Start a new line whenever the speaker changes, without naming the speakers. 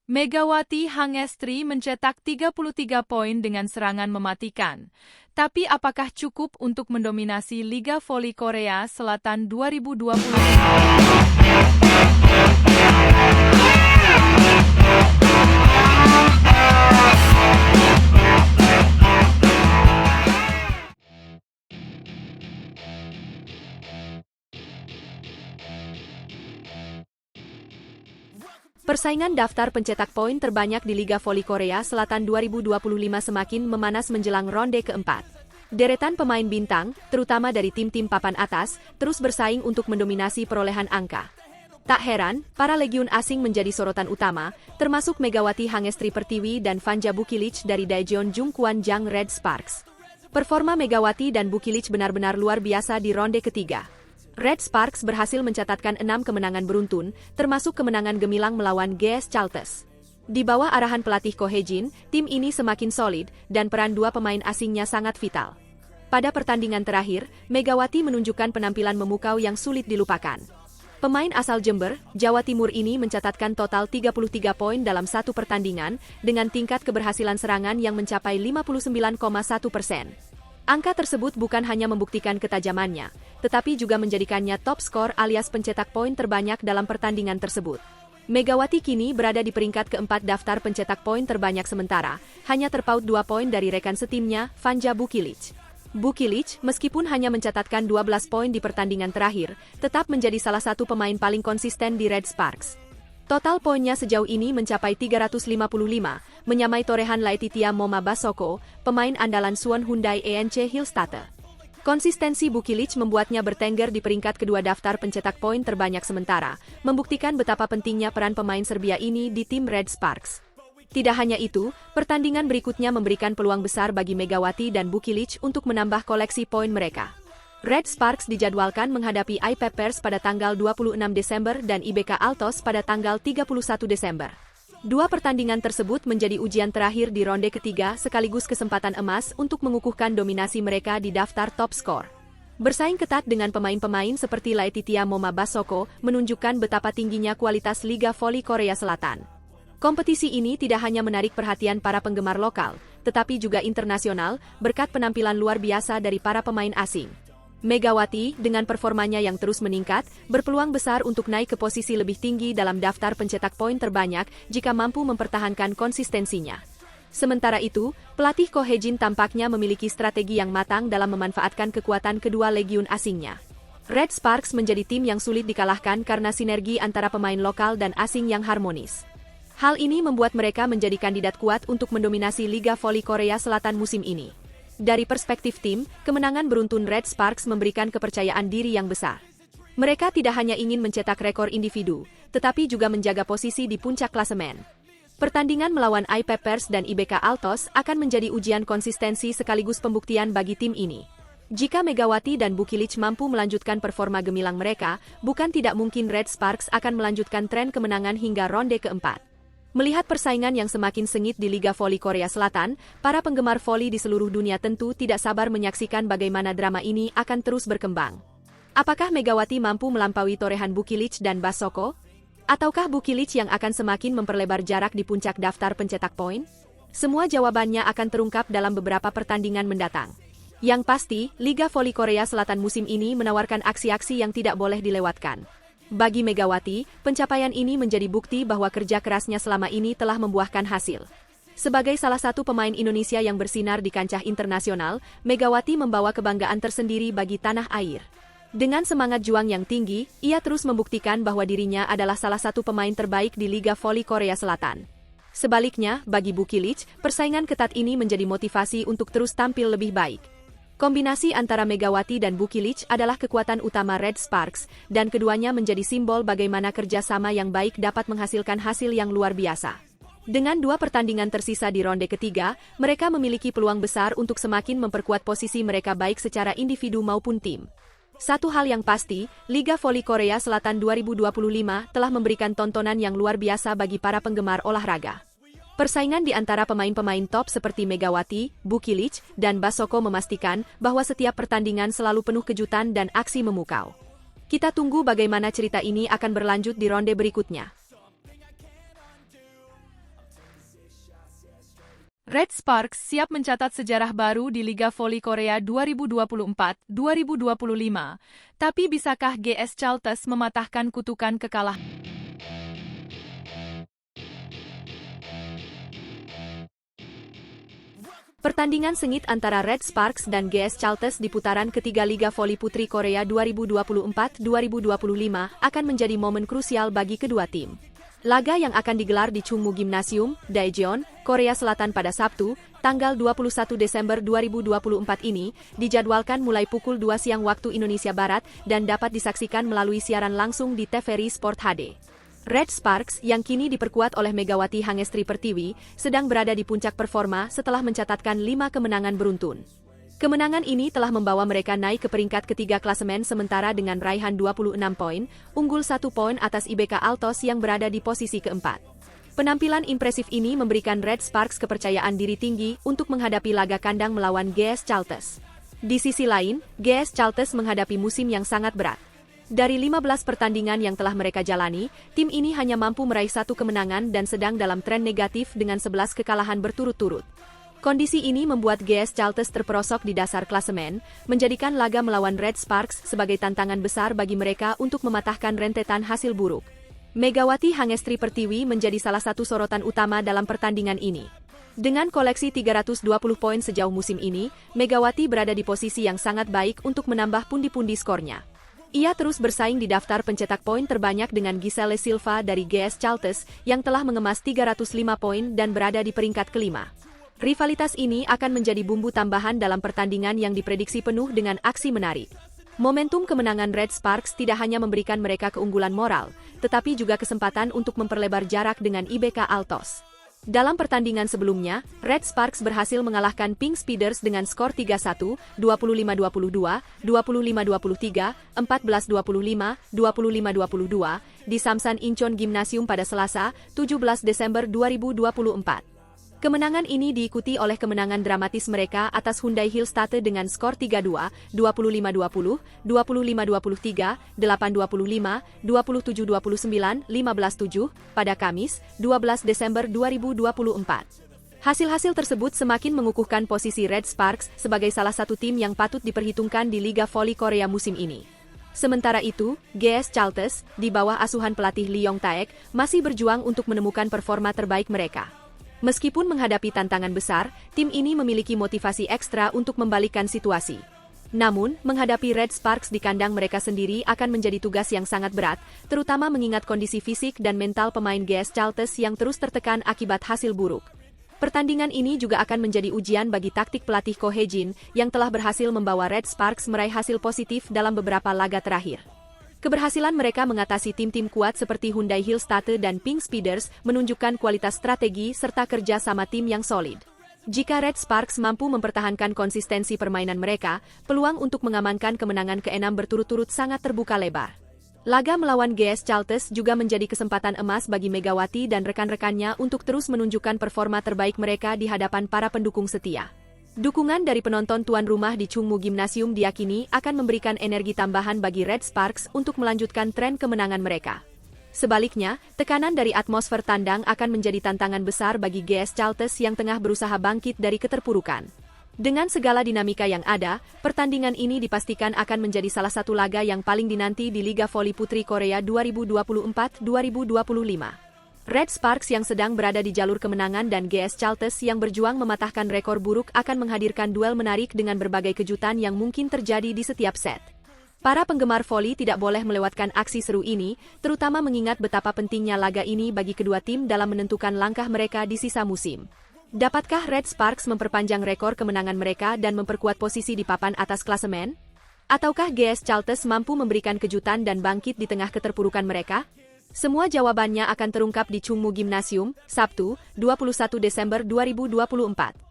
Megawati Hangestri mencetak 33 poin dengan serangan mematikan. Tapi apakah cukup untuk mendominasi Liga Voli Korea Selatan 2025?
Persaingan daftar pencetak poin terbanyak di Liga Voli Korea Selatan 2025 semakin memanas menjelang ronde keempat. Deretan pemain bintang, terutama dari tim-tim papan atas, terus bersaing untuk mendominasi perolehan angka. Tak heran, para legiun asing menjadi sorotan utama, termasuk Megawati Hangestri Pertiwi dan Vanja Bukilic dari Daejeon Jungkwan-jang Red Sparks. Performa Megawati dan Bukilic benar-benar luar biasa di ronde ketiga. Red Sparks berhasil mencatatkan 6 kemenangan beruntun, termasuk kemenangan gemilang melawan GS Chalters. Di bawah arahan pelatih Ko Hye-jin, tim ini semakin solid, dan peran dua pemain asingnya sangat vital. Pada pertandingan terakhir, Megawati menunjukkan penampilan memukau yang sulit dilupakan. Pemain asal Jember, Jawa Timur ini mencatatkan total 33 poin dalam satu pertandingan, dengan tingkat keberhasilan serangan yang mencapai 59,1%. Angka tersebut bukan hanya membuktikan ketajamannya, tetapi juga menjadikannya top skor alias pencetak poin terbanyak dalam pertandingan tersebut. Megawati kini berada di peringkat keempat daftar pencetak poin terbanyak sementara, hanya terpaut 2 poin dari rekan setimnya, Vanja Bukilic. Bukilic, meskipun hanya mencatatkan 12 poin di pertandingan terakhir, tetap menjadi salah satu pemain paling konsisten di Red Sparks. Total poinnya sejauh ini mencapai 355, menyamai torehan Laetitia Moma Basoko, pemain andalan Suwon Hyundai ENC Hillstatte. Konsistensi Bukilic membuatnya bertengger di peringkat kedua daftar pencetak poin terbanyak sementara, membuktikan betapa pentingnya peran pemain Serbia ini di tim Red Sparks. Tidak hanya itu, pertandingan berikutnya memberikan peluang besar bagi Megawati dan Bukilic untuk menambah koleksi poin mereka. Red Sparks dijadwalkan menghadapi IP Pers pada tanggal 26 Desember dan IBK Altos pada tanggal 31 Desember. Dua pertandingan tersebut menjadi ujian terakhir di ronde ketiga sekaligus kesempatan emas untuk mengukuhkan dominasi mereka di daftar top skor. Bersaing ketat dengan pemain-pemain seperti Laetitia Moma Basoko menunjukkan betapa tingginya kualitas Liga Voli Korea Selatan. Kompetisi ini tidak hanya menarik perhatian para penggemar lokal, tetapi juga internasional berkat penampilan luar biasa dari para pemain asing. Megawati, dengan performanya yang terus meningkat, berpeluang besar untuk naik ke posisi lebih tinggi dalam daftar pencetak poin terbanyak jika mampu mempertahankan konsistensinya. Sementara itu, pelatih Ko Hye-jin tampaknya memiliki strategi yang matang dalam memanfaatkan kekuatan kedua legiun asingnya. Red Sparks menjadi tim yang sulit dikalahkan karena sinergi antara pemain lokal dan asing yang harmonis. Hal ini membuat mereka menjadi kandidat kuat untuk mendominasi Liga Voli Korea Selatan musim ini. Dari perspektif tim, kemenangan beruntun Red Sparks memberikan kepercayaan diri yang besar. Mereka tidak hanya ingin mencetak rekor individu, tetapi juga menjaga posisi di puncak klasemen. Pertandingan melawan IP Pers dan IBK Altos akan menjadi ujian konsistensi sekaligus pembuktian bagi tim ini. Jika Megawati dan Bukilic mampu melanjutkan performa gemilang mereka, bukan tidak mungkin Red Sparks akan melanjutkan tren kemenangan hingga ronde keempat. Melihat persaingan yang semakin sengit di Liga Voli Korea Selatan, para penggemar voli di seluruh dunia tentu tidak sabar menyaksikan bagaimana drama ini akan terus berkembang. Apakah Megawati mampu melampaui torehan Bukilic dan Basoko? Ataukah Bukilic yang akan semakin memperlebar jarak di puncak daftar pencetak poin? Semua jawabannya akan terungkap dalam beberapa pertandingan mendatang. Yang pasti, Liga Voli Korea Selatan musim ini menawarkan aksi-aksi yang tidak boleh dilewatkan. Bagi Megawati, pencapaian ini menjadi bukti bahwa kerja kerasnya selama ini telah membuahkan hasil. Sebagai salah satu pemain Indonesia yang bersinar di kancah internasional, Megawati membawa kebanggaan tersendiri bagi tanah air. Dengan semangat juang yang tinggi, ia terus membuktikan bahwa dirinya adalah salah satu pemain terbaik di Liga Voli Korea Selatan. Sebaliknya, bagi Bukilic, persaingan ketat ini menjadi motivasi untuk terus tampil lebih baik. Kombinasi antara Megawati dan Bukilic adalah kekuatan utama Red Sparks, dan keduanya menjadi simbol bagaimana kerjasama yang baik dapat menghasilkan hasil yang luar biasa. Dengan dua pertandingan tersisa di ronde ketiga, mereka memiliki peluang besar untuk semakin memperkuat posisi mereka baik secara individu maupun tim. Satu hal yang pasti, Liga Voli Korea Selatan 2025 telah memberikan tontonan yang luar biasa bagi para penggemar olahraga. Persaingan di antara pemain-pemain top seperti Megawati, Bukilic, dan Basoko memastikan bahwa setiap pertandingan selalu penuh kejutan dan aksi memukau. Kita tunggu bagaimana cerita ini akan berlanjut di ronde berikutnya.
Red Sparks siap mencatat sejarah baru di Liga Voli Korea 2024-2025. Tapi bisakah GS Chalters mematahkan kutukan kekalahan?
Pertandingan sengit antara Red Sparks dan GS Chalters di putaran ketiga Liga Voli Putri Korea 2024-2025 akan menjadi momen krusial bagi kedua tim. Laga yang akan digelar di Chungmu Gymnasium, Daejeon, Korea Selatan pada Sabtu, tanggal 21 Desember 2024 ini, dijadwalkan mulai pukul 2 siang waktu Indonesia Barat dan dapat disaksikan melalui siaran langsung di TVRI Sport HD. Red Sparks, yang kini diperkuat oleh Megawati Hangestri Pertiwi, sedang berada di puncak performa setelah mencatatkan 5 kemenangan beruntun. Kemenangan ini telah membawa mereka naik ke peringkat ketiga klasemen sementara dengan raihan 26 poin, unggul 1 poin atas IBK Altos yang berada di posisi keempat. Penampilan impresif ini memberikan Red Sparks kepercayaan diri tinggi untuk menghadapi laga kandang melawan GS Chalters. Di sisi lain, GS Chalters menghadapi musim yang sangat berat. Dari 15 pertandingan yang telah mereka jalani, tim ini hanya mampu meraih 1 kemenangan dan sedang dalam tren negatif dengan 11 kekalahan berturut-turut. Kondisi ini membuat GS Chalters terperosok di dasar klasemen, menjadikan laga melawan Red Sparks sebagai tantangan besar bagi mereka untuk mematahkan rentetan hasil buruk. Megawati Hangestri Pertiwi menjadi salah satu sorotan utama dalam pertandingan ini. Dengan koleksi 320 poin sejauh musim ini, Megawati berada di posisi yang sangat baik untuk menambah pundi-pundi skornya. Ia terus bersaing di daftar pencetak poin terbanyak dengan Giselle Silva dari GS Chalters yang telah mengemas 305 poin dan berada di peringkat kelima. Rivalitas ini akan menjadi bumbu tambahan dalam pertandingan yang diprediksi penuh dengan aksi menarik. Momentum kemenangan Red Sparks tidak hanya memberikan mereka keunggulan moral, tetapi juga kesempatan untuk memperlebar jarak dengan IBK Altos. Dalam pertandingan sebelumnya, Red Sparks berhasil mengalahkan Pink Speeders dengan skor 3-1, 25-22, 25-23, 14-25, 25-22 di Samsan Incheon Gymnasium pada Selasa, 17 Desember 2024. Kemenangan ini diikuti oleh kemenangan dramatis mereka atas Hyundai Hillstate dengan skor 3-2, 25-20, 25-23, 8-25, 27-29, 15-7 pada Kamis, 12 Desember 2024. Hasil-hasil tersebut semakin mengukuhkan posisi Red Sparks sebagai salah satu tim yang patut diperhitungkan di Liga Voli Korea musim ini. Sementara itu, GS Chalters, di bawah asuhan pelatih Lee Yong-taek, masih berjuang untuk menemukan performa terbaik mereka. Meskipun menghadapi tantangan besar, tim ini memiliki motivasi ekstra untuk membalikkan situasi. Namun, menghadapi Red Sparks di kandang mereka sendiri akan menjadi tugas yang sangat berat, terutama mengingat kondisi fisik dan mental pemain GS Chalters yang terus tertekan akibat hasil buruk. Pertandingan ini juga akan menjadi ujian bagi taktik pelatih Ko Hae-jin yang telah berhasil membawa Red Sparks meraih hasil positif dalam beberapa laga terakhir. Keberhasilan mereka mengatasi tim-tim kuat seperti Hyundai Hillstate dan Pink Speeders menunjukkan kualitas strategi serta kerja sama tim yang solid. Jika Red Sparks mampu mempertahankan konsistensi permainan mereka, peluang untuk mengamankan kemenangan ke-6 berturut-turut sangat terbuka lebar. Laga melawan GS Chalters juga menjadi kesempatan emas bagi Megawati dan rekan-rekannya untuk terus menunjukkan performa terbaik mereka di hadapan para pendukung setia. Dukungan dari penonton tuan rumah di Chungmu Gymnasium diyakini akan memberikan energi tambahan bagi Red Sparks untuk melanjutkan tren kemenangan mereka. Sebaliknya, tekanan dari atmosfer tandang akan menjadi tantangan besar bagi GS Chalters yang tengah berusaha bangkit dari keterpurukan. Dengan segala dinamika yang ada, pertandingan ini dipastikan akan menjadi salah satu laga yang paling dinanti di Liga Voli Putri Korea 2024-2025. Red Sparks yang sedang berada di jalur kemenangan dan GS Chalters yang berjuang mematahkan rekor buruk akan menghadirkan duel menarik dengan berbagai kejutan yang mungkin terjadi di setiap set. Para penggemar voli tidak boleh melewatkan aksi seru ini, terutama mengingat betapa pentingnya laga ini bagi kedua tim dalam menentukan langkah mereka di sisa musim. Dapatkah Red Sparks memperpanjang rekor kemenangan mereka dan memperkuat posisi di papan atas klasemen? Ataukah GS Chalters mampu memberikan kejutan dan bangkit di tengah keterpurukan mereka? Semua jawabannya akan terungkap di Chungmu Gymnasium, Sabtu, 21 Desember 2024.